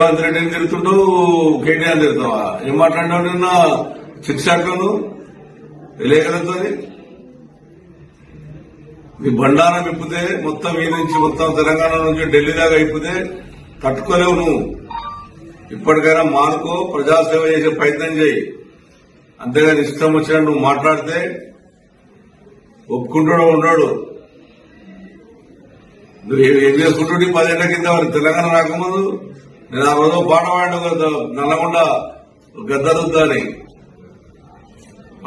రేవంత్ రెడ్డిని తిరుగుతుంటావు, కేటీఆర్ తిరుగుతావా? ఏం మాట్లాడినావు నిన్న సిక్స్ యాక్ట్లను విలేకరులతో? నీ బండారం ఇప్పితే మొత్తం ఈ నుంచి మొత్తం తెలంగాణ నుంచి ఢిల్లీ దాకా ఇప్పితే తట్టుకోలేవు నువ్వు. ఇప్పటికైనా మానుకో, ప్రజాసేవ చేసే ప్రయత్నం చేయి. అంతేగాని ఇష్టం వచ్చినట్టు నువ్వు మాట్లాడితే ఒప్పుకుంటాడో ఉన్నాడు. నువ్వు ఏం చేసుకుంటుంటే 10 ఏళ్ల కింద తెలంగాణ రాకముందు నేను ఆ రోజు పాట పాడాను, నల్లగొండ గద్దరుద్దని.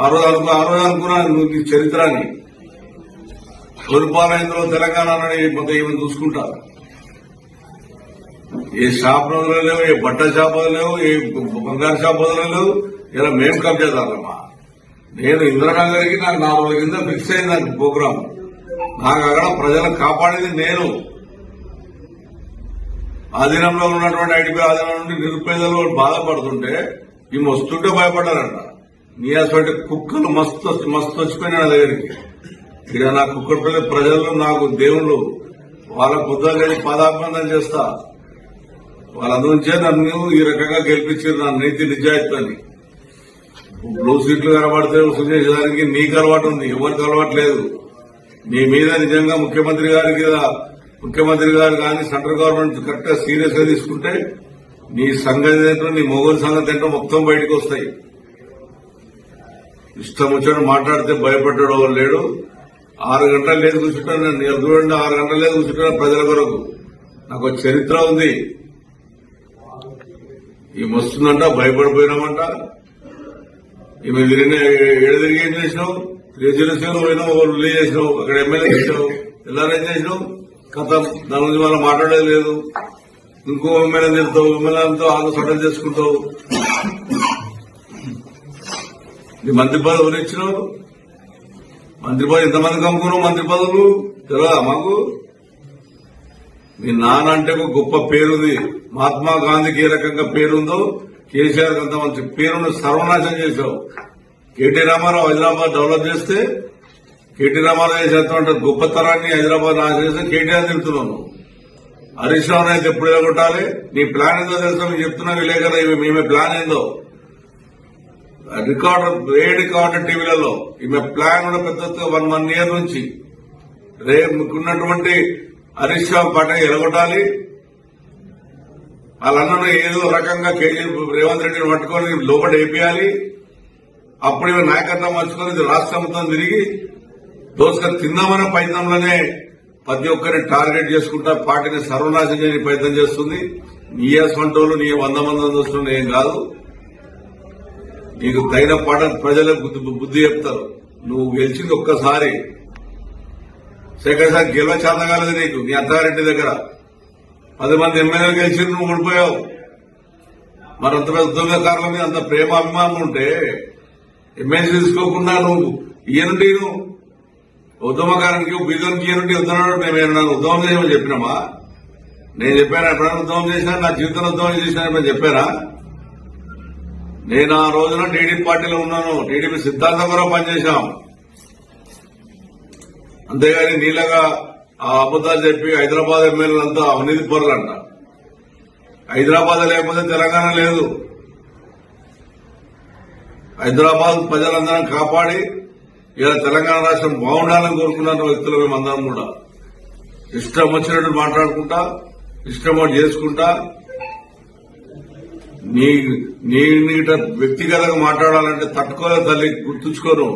ఆ రోజు అనుకున్నా నువ్వు నీ చరిత్రని. తొలిపాలైందులో తెలంగాణ మొత్తం ఏమైనా చూసుకుంటా. ఏ షాప్ రోజులు లేవు, ఏ బట్టల షాప్ లేవు, ఏ బంగారు షాప్ లేవు. ఇలా మేము కబ్జాదారమ్మా. నేను ఇందిరానగర్కి నాకు 4 రోజుల కింద ఫిక్స్ అయింది నాకు ప్రోగ్రాం. నాకు అక్కడ ప్రజలను కాపాడేది నేను. ఆధీనంలో ఉన్నటువంటి ఐడిపి ఆధీనం నుండి నిరుపేదలు బాధపడుతుంటే ఈ వస్తుంటే భయపడ్డారంట. నీ అసలు కుక్కలు మస్తు వచ్చిపోయినా నా దగ్గరికి. ఇక్కడ నా కుక్కల ప్రజలు నాకు దేవుళ్ళు, వాళ్ళ బుద్ధాలు పాదాభివందన చేస్తా. వాళ్ళందుంచే నన్ను ఈ రకంగా గెలిపించారు, నా నీతి నిజాయితీని. బ్లూ సీట్లు కనబడితే వసూలు చేసేదానికి నీకు అలవాటు ఉంది, ఎవరికి అలవాటు లేదు. నీ మీద నిజంగా ముఖ్యమంత్రి గారు కానీ సెంట్రల్ గవర్నమెంట్ కరెక్ట్ గా సీరియస్ గా తీసుకుంటే నీ సంగతి ఏంటో, నీ మొగోలు సంగతి ఏంటో మొత్తం బయటకు వస్తాయి. ఇష్టం వచ్చినట్టు మాట్లాడితే భయపడ్డాడు లేడు. 6 గంటలు లేదు కూర్చుంటాను నేను. చూడండి, 6 గంటలు లేదు కూర్చుంటాను ప్రజల కొరకు. నాకు చరిత్ర ఉంది. ఈ వస్తుందంట, భయపడిపోయినామంట. ఈమె తిరిగి ఏం చేసినావు? రిజర్వేషన్ పోయినావు, రిలీజ్ చేసినావు, అక్కడ ఎమ్మెల్యే చేసినావు, ఎల్ఆర్ఏ చేసినావు. కథం దాని గురించి మనం మాట్లాడేది లేదు. ఇంకో ఎమ్మెల్యే తిరుగుతావు, ఎమ్మెల్యేలతో ఆలో సటల్ చేసుకుంటావు. నీ మంత్రి పదవి ఎవరు ఇచ్చినావు? మంత్రి పదవి ఎంతమందికి అమ్ముకున్నావు? మంత్రి పదవులు తెలియదా మాకు? మీ నాన్న అంటే ఒక గొప్ప పేరుంది. మహాత్మా గాంధీకి ఏ రకంగా పేరుందో కేసీఆర్ అంత మంచి పేరును సర్వనాశనం చేశావు. కేటీ రామారావు హైదరాబాద్ డెవలప్ చేస్తే, కేటీ రామారావు చేసేటువంటి గొప్పతనాన్ని హైదరాబాద్ నాశనం చేస్తే కేటీఆర్ తిరుగుతున్నాను. హరీష్ రావు అయితే ఎప్పుడు ఎలగొట్టాలి? నీ ప్లాన్ ఏందో తెలుసా? మీకు చెప్తున్నా విలేకరు, ఈమె ప్లాన్ ఏందో రికార్డర్ టీవీలలో ఈమె ప్లాన్ కూడా పెద్ద 1 year నుంచి మీకున్నటువంటి హరీష్ రావు పాట ఎలగొట్టాలి. వాళ్ళందరూ ఏదో రకంగా రేవంత్ రెడ్డిని పట్టుకొని లోపల వేపియాలి. అప్పుడు ఇవి నాయకత్వం మర్చుకొని రాష్ట్రం మొత్తం తిరిగి దోసుకొని తిందామనే ప్రయత్నంలోనే ప్రతి ఒక్కరిని టార్గెట్ చేసుకుంటా పార్టీని సర్వనాశనం చేయని ప్రయత్నం చేస్తుంది. నీ వంటోళ్ళు నీ 100 మంది చూస్తున్నా ఏం కాదు. నీకు తగిన పాట ప్రజలకు బుద్ధి చెప్తారు. నువ్వు గెలిచింది ఒక్కసారి, సెకండ్ సారి గెలవ చేతగాలేదు నీకు. నీ అత్తారెడ్డి దగ్గర 10 మంది ఎమ్మెల్యేలు గెలిచి నువ్వు ఓడిపోయావు. మరి అంత పెద్ద ఉద్యోగకారుల మీద అంత ప్రేమ అభిమానం ఉంటే ఎమ్మెల్సీ తీసుకోకుండా నువ్వు ఈయనుండి నువ్వు ఉద్యమకారానికి బీజేపీకి ఈయనుండి వద్దన్నాడు. మేము ఉద్యమం చేయమని చెప్పినామా? నేను చెప్పాను ఎప్పుడైనా ఉద్యమం చేసినా? నా జీవితంలో ఉద్యమం చేసినా చెప్పారా? నేను ఆ రోజున టీడీపీ పార్టీలో ఉన్నాను. టీడీపీ సిద్ధాంతం కూడా పనిచేశాం. అంతేగాని నీళ్ళగా ఆ అబద్దాలు చెప్పి హైదరాబాద్ ఎమ్మెల్యేలంతా అవినీతి పరులంట. హైదరాబాద్ లేకపోతే తెలంగాణ లేదు. హైదరాబాద్ ప్రజలందరం కాపాడి ఇలా తెలంగాణ రాష్ట్రం బాగుండాలని కోరుకున్న వ్యక్తులు మేమందరం కూడా. ఇష్టం వచ్చినట్టు మాట్లాడుకుంటా, ఇష్టం చేసుకుంటా. నీ వ్యక్తిగతంగా మాట్లాడాలంటే తట్టుకోలేదు తల్లి, గుర్తుంచుకోను.